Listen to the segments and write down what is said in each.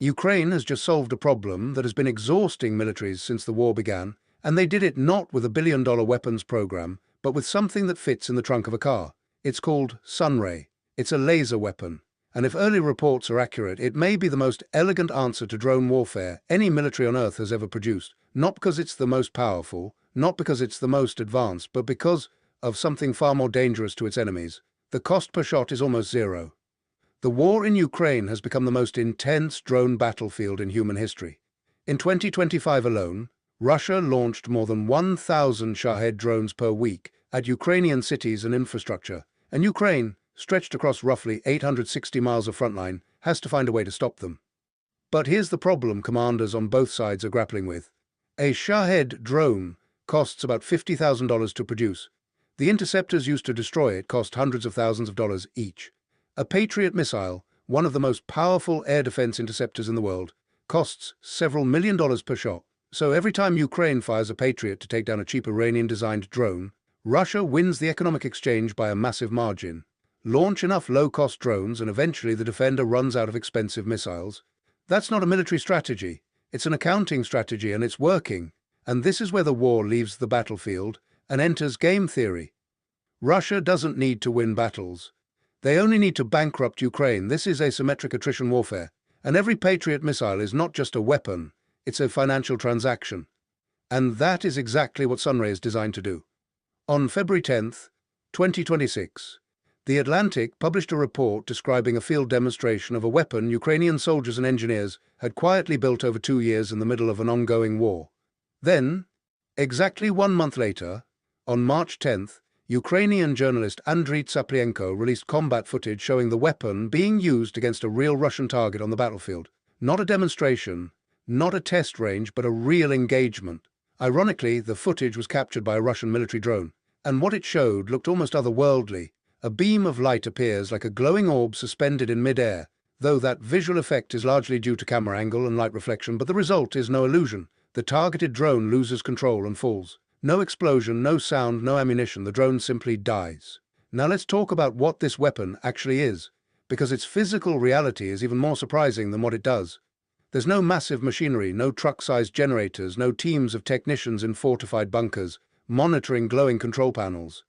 Ukraine has just solved a problem that has been exhausting militaries since the war began, and they did it not with a billion-dollar weapons program, but with something that fits in the trunk of a car. It's called Sunray. It's a laser weapon, and if early reports are accurate, it may be the most elegant answer to drone warfare any military on Earth has ever produced, not because it's the most powerful, not because it's the most advanced, but because of something far more dangerous to its enemies. The cost per shot is almost zero. The war in Ukraine has become the most intense drone battlefield in human history. In 2025 alone, Russia launched more than 1,000 Shahed drones per week at Ukrainian cities and infrastructure, and Ukraine, stretched across roughly 860 miles of frontline, has to find a way to stop them. But here's the problem commanders on both sides are grappling with. A Shahed drone costs about $50,000 to produce. The interceptors used to destroy it cost hundreds of thousands of dollars each. A Patriot missile, one of the most powerful air defense interceptors in the world, costs several $1 million per shot. So every time Ukraine fires a Patriot to take down a cheap Iranian-designed drone, Russia wins the economic exchange by a massive margin. Launch enough low-cost drones and eventually the defender runs out of expensive missiles. That's not a military strategy. It's an accounting strategy, and it's working. And this is where the war leaves the battlefield and enters game theory. Russia doesn't need to win battles. They only need to bankrupt Ukraine. This is asymmetric attrition warfare. And every Patriot missile is not just a weapon, it's a financial transaction. And that is exactly what Sunray is designed to do. On February 10th, 2026, The Atlantic published a report describing a field demonstration of a weapon Ukrainian soldiers and engineers had quietly built over 2 years in the middle of an ongoing war. Then, exactly 1 month later, on March 10th, Ukrainian journalist Andriy Tsaplienko released combat footage showing the weapon being used against a real Russian target on the battlefield. Not a demonstration, not a test range, but a real engagement. Ironically, the footage was captured by a Russian military drone, and what it showed looked almost otherworldly. A beam of light appears like a glowing orb suspended in mid-air, though that visual effect is largely due to camera angle and light reflection, but the result is no illusion. The targeted drone loses control and falls. No explosion, no sound, no ammunition, the drone simply dies. Now let's talk about what this weapon actually is, because its physical reality is even more surprising than what it does. There's no massive machinery, no truck-sized generators, no teams of technicians in fortified bunkers, monitoring glowing control panels.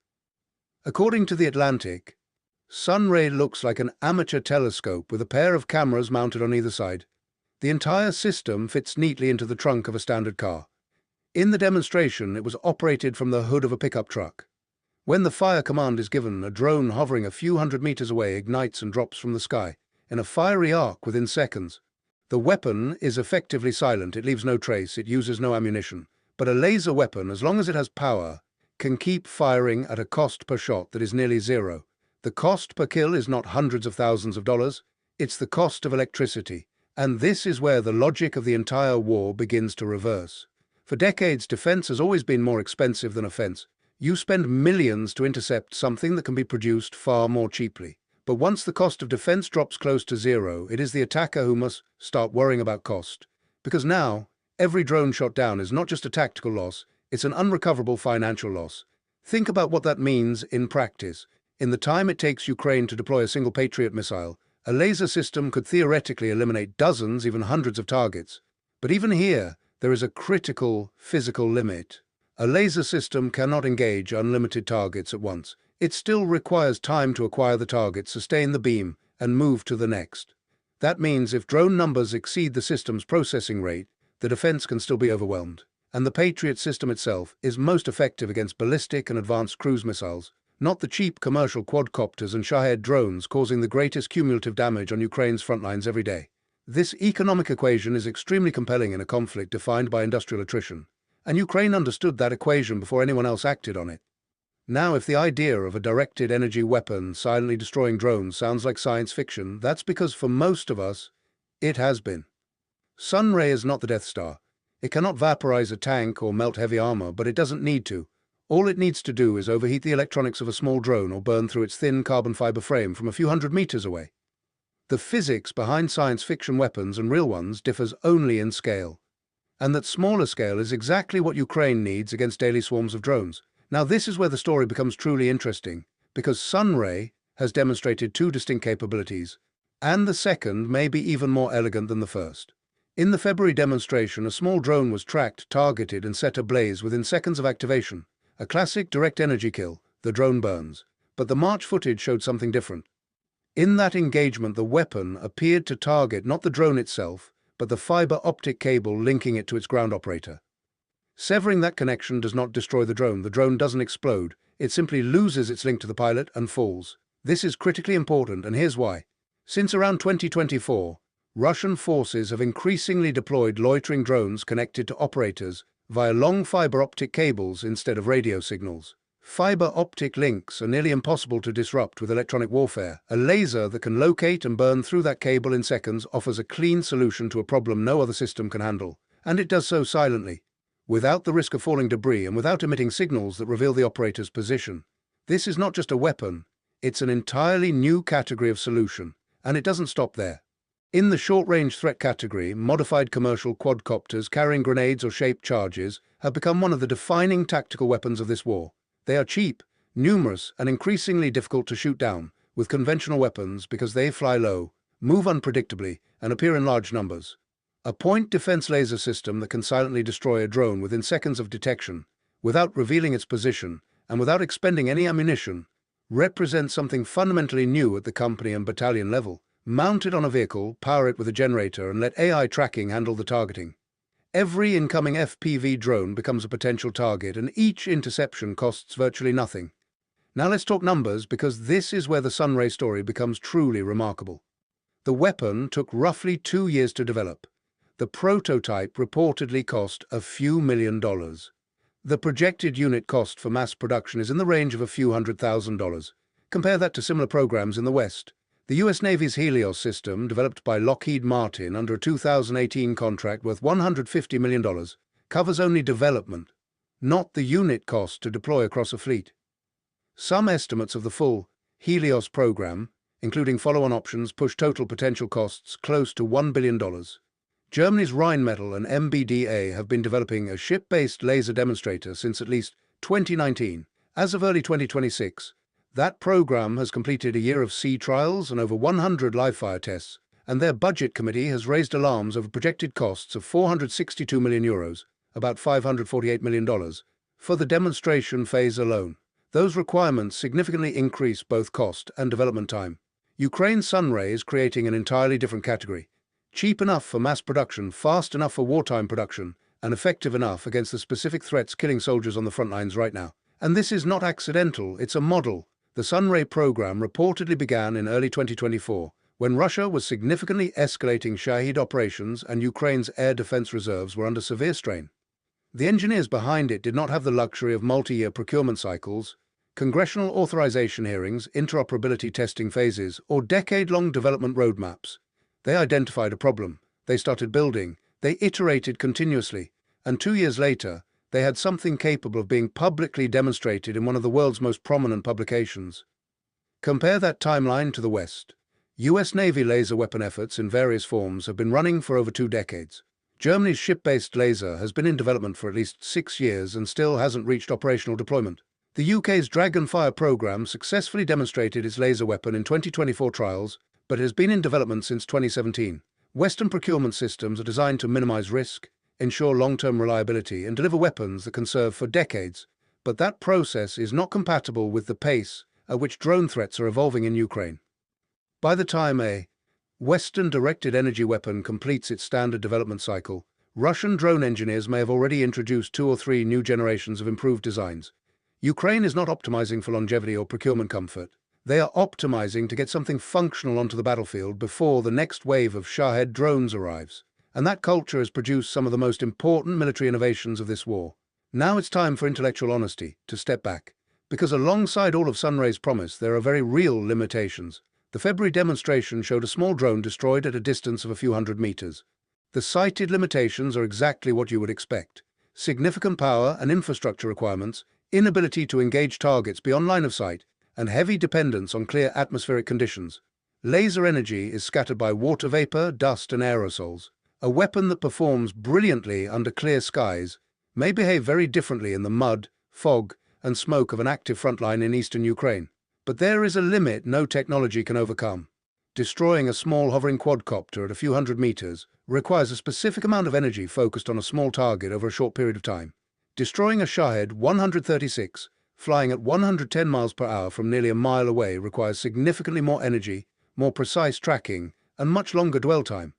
According to The Atlantic, Sunray looks like an amateur telescope with a pair of cameras mounted on either side. The entire system fits neatly into the trunk of a standard car. In the demonstration, it was operated from the hood of a pickup truck. When the fire command is given, a drone hovering a few hundred meters away ignites and drops from the sky in a fiery arc within seconds. The weapon is effectively silent, it leaves no trace, it uses no ammunition. But a laser weapon, as long as it has power, can keep firing at a cost per shot that is nearly zero. The cost per kill is not hundreds of thousands of dollars, it's the cost of electricity. And this is where the logic of the entire war begins to reverse. For decades, defense has always been more expensive than offense. You spend millions to intercept something that can be produced far more cheaply. But once the cost of defense drops close to zero, it is the attacker who must start worrying about cost. Because now, every drone shot down is not just a tactical loss, it's an unrecoverable financial loss. Think about what that means in practice. In the time it takes Ukraine to deploy a single Patriot missile, a laser system could theoretically eliminate dozens, even hundreds of targets. But even here, there is a critical physical limit. A laser system cannot engage unlimited targets at once. It still requires time to acquire the target, sustain the beam, and move to the next. That means if drone numbers exceed the system's processing rate, the defense can still be overwhelmed. And the Patriot system itself is most effective against ballistic and advanced cruise missiles, not the cheap commercial quadcopters and Shahed drones causing the greatest cumulative damage on Ukraine's front lines every day. This economic equation is extremely compelling in a conflict defined by industrial attrition, and Ukraine understood that equation before anyone else acted on it. Now, if the idea of a directed energy weapon silently destroying drones sounds like science fiction, that's because for most of us, it has been. Sunray is not the Death Star. It cannot vaporize a tank or melt heavy armor, but it doesn't need to. All it needs to do is overheat the electronics of a small drone or burn through its thin carbon fiber frame from a few hundred meters away. The physics behind science fiction weapons and real ones differs only in scale. And that smaller scale is exactly what Ukraine needs against daily swarms of drones. Now this is where the story becomes truly interesting, because Sunray has demonstrated two distinct capabilities: And the second may be even more elegant than the first. In the February demonstration, a small drone was tracked, targeted, and set ablaze within seconds of activation. A classic direct energy kill, the drone burns. But the March footage showed something different. In that engagement, the weapon appeared to target not the drone itself, but the fiber optic cable linking it to its ground operator. Severing that connection does not destroy the drone doesn't explode, it simply loses its link to the pilot and falls. This is critically important, and here's why. Since around 2024, Russian forces have increasingly deployed loitering drones connected to operators via long fiber optic cables instead of radio signals. Fiber optic links are nearly impossible to disrupt with electronic warfare. A laser that can locate and burn through that cable in seconds offers a clean solution to a problem no other system can handle, and it does so silently, without the risk of falling debris and without emitting signals that reveal the operator's position. This is not just a weapon, it's an entirely new category of solution, and it doesn't stop there. In the short-range threat category, modified commercial quadcopters carrying grenades or shaped charges have become one of the defining tactical weapons of this war. They are cheap, numerous, and increasingly difficult to shoot down with conventional weapons because they fly low, move unpredictably, and appear in large numbers. A point defense laser system that can silently destroy a drone within seconds of detection, without revealing its position, and without expending any ammunition, represents something fundamentally new at the company and battalion level. Mount it on a vehicle, power it with a generator, and let AI tracking handle the targeting. Every incoming FPV drone becomes a potential target, and each interception costs virtually nothing. Now let's talk numbers, because this is where the Sunray story becomes truly remarkable. The weapon took roughly 2 years to develop. The prototype reportedly cost a few $1,000,000. The projected unit cost for mass production is in the range of a few $100,000. Compare that to similar programs in the West. The US Navy's Helios system, developed by Lockheed Martin under a 2018 contract worth $150 million, covers only development, not the unit cost to deploy across a fleet. Some estimates of the full Helios program, including follow-on options, push total potential costs close to $1 billion. Germany's Rheinmetall and MBDA have been developing a ship-based laser demonstrator since at least 2019. As of early 2026, that program has completed a year of sea trials and over 100 live-fire tests, and their budget committee has raised alarms over projected costs of €462 million, about $548 million, for the demonstration phase alone. Those requirements significantly increase both cost and development time. Ukraine's Sunray is creating an entirely different category. Cheap enough for mass production, fast enough for wartime production, and effective enough against the specific threats killing soldiers on the front lines right now. And this is not accidental, it's a model. The Sunray program reportedly began in early 2024, when Russia was significantly escalating Shahid operations and Ukraine's air defense reserves were under severe strain. The engineers behind it did not have the luxury of multi-year procurement cycles, congressional authorization hearings, interoperability testing phases, or decade-long development roadmaps. They identified a problem, they started building, they iterated continuously, and 2 years later, they had something capable of being publicly demonstrated in one of the world's most prominent publications. Compare that timeline to the West. US Navy laser weapon efforts in various forms have been running for over 2 decades. Germany's ship-based laser has been in development for at least 6 years and still hasn't reached operational deployment. The UK's Dragonfire program successfully demonstrated its laser weapon in 2024 trials, but has been in development since 2017. Western procurement systems are designed to minimize risk, ensure long-term reliability, and deliver weapons that can serve for decades. But that process is not compatible with the pace at which drone threats are evolving in Ukraine. By the time a Western directed energy weapon completes its standard development cycle, Russian drone engineers may have already introduced 2 or 3 new generations of improved designs. Ukraine is not optimizing for longevity or procurement comfort. They are optimizing to get something functional onto the battlefield before the next wave of Shahed drones arrives. And that culture has produced some of the most important military innovations of this war. Now it's time for intellectual honesty, to step back. Because alongside all of Sunray's promise, there are very real limitations. The February demonstration showed a small drone destroyed at a distance of a few hundred meters. The cited limitations are exactly what you would expect. Significant power and infrastructure requirements, inability to engage targets beyond line of sight, and heavy dependence on clear atmospheric conditions. Laser energy is scattered by water vapor, dust, and aerosols. A weapon that performs brilliantly under clear skies may behave very differently in the mud, fog, and smoke of an active front line in eastern Ukraine. But there is a limit no technology can overcome. Destroying a small hovering quadcopter at a few hundred meters requires a specific amount of energy focused on a small target over a short period of time. Destroying a Shahed 136, flying at 110 miles per hour from nearly a mile away, requires significantly more energy, more precise tracking, and much longer dwell time.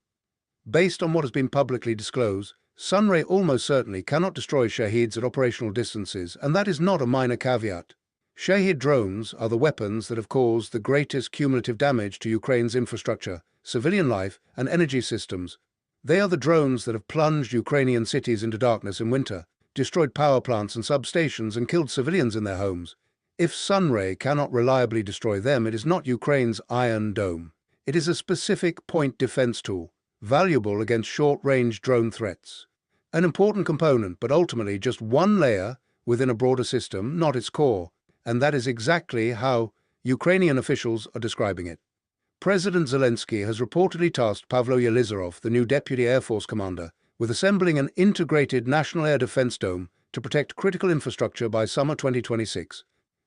Based on what has been publicly disclosed, Sunray almost certainly cannot destroy Shaheds at operational distances, and that is not a minor caveat. Shahed drones are the weapons that have caused the greatest cumulative damage to Ukraine's infrastructure, civilian life, and energy systems. They are the drones that have plunged Ukrainian cities into darkness in winter, destroyed power plants and substations, and killed civilians in their homes. If Sunray cannot reliably destroy them, it is not Ukraine's Iron Dome. It is a specific point defense tool, valuable against short-range drone threats. An important component, but ultimately just one layer within a broader system, not its core. And that is exactly how Ukrainian officials are describing it. President Zelensky has reportedly tasked Pavlo Yelizarov, the new Deputy Air Force Commander, with assembling an integrated national air defense dome to protect critical infrastructure by summer 2026.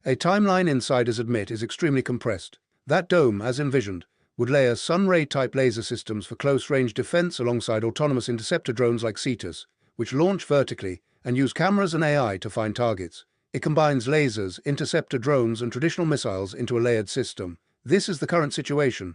A timeline insiders admit is extremely compressed. That dome, as envisioned, would layer Sunray-type laser systems for close-range defense alongside autonomous interceptor drones like Cetus, which launch vertically and use cameras and AI to find targets. It combines lasers, interceptor drones, and traditional missiles into a layered system. This is the current situation.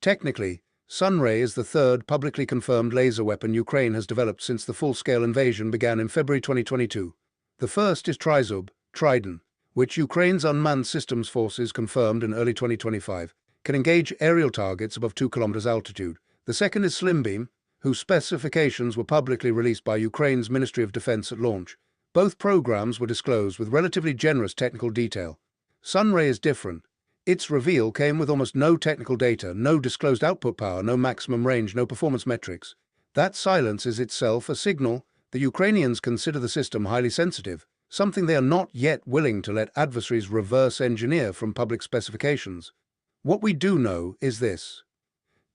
Technically, Sunray is the third publicly confirmed laser weapon Ukraine has developed since the full-scale invasion began in February 2022. The first is Trident, which Ukraine's unmanned systems forces confirmed in early 2025, can engage aerial targets above 2 kilometers altitude. The second is Slimbeam, whose specifications were publicly released by Ukraine's Ministry of Defense at launch. Both programs were disclosed with relatively generous technical detail. Sunray is different. Its reveal came with almost no technical data, no disclosed output power, no maximum range, no performance metrics. That silence is itself a signal that Ukrainians consider the system highly sensitive, something they are not yet willing to let adversaries reverse engineer from public specifications. What we do know is this.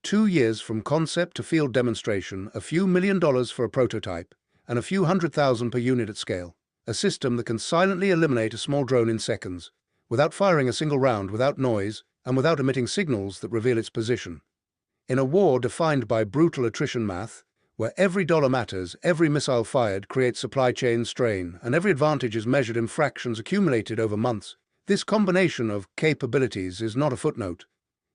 2 years from concept to field demonstration, a few $1 million for a prototype, and a few $100,000 per unit at scale. A system that can silently eliminate a small drone in seconds, without firing a single round, without noise, and without emitting signals that reveal its position. In a war defined by brutal attrition math, where every dollar matters, every missile fired creates supply chain strain, and every advantage is measured in fractions accumulated over months, this combination of capabilities is not a footnote.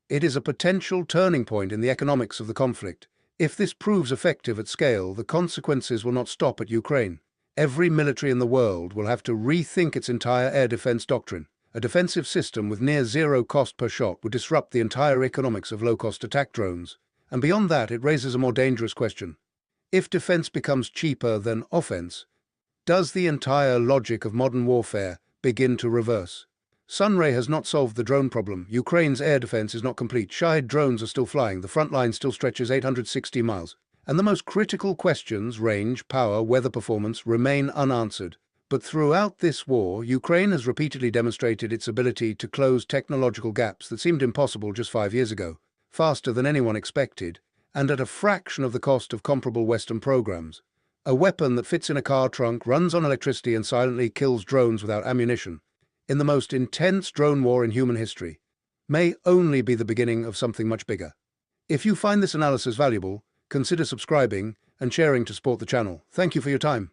It is a potential turning point in the economics of the conflict. If this proves effective at scale, the consequences will not stop at Ukraine. Every military in the world will have to rethink its entire air defense doctrine. A defensive system with near zero cost per shot would disrupt the entire economics of low-cost attack drones. And beyond that, it raises a more dangerous question. If defense becomes cheaper than offense, does the entire logic of modern warfare begin to reverse? Sunray has not solved the drone problem. Ukraine's air defense is not complete. Shahed drones are still flying. The front line still stretches 860 miles. And the most critical questions, range, power, weather performance, remain unanswered. But throughout this war, Ukraine has repeatedly demonstrated its ability to close technological gaps that seemed impossible just 5 years ago, faster than anyone expected, and at a fraction of the cost of comparable Western programs. A weapon that fits in a car trunk, runs on electricity, and silently kills drones without ammunition, in the most intense drone war in human history, may only be the beginning of something much bigger. If you find this analysis valuable, consider subscribing and sharing to support the channel. Thank you for your time.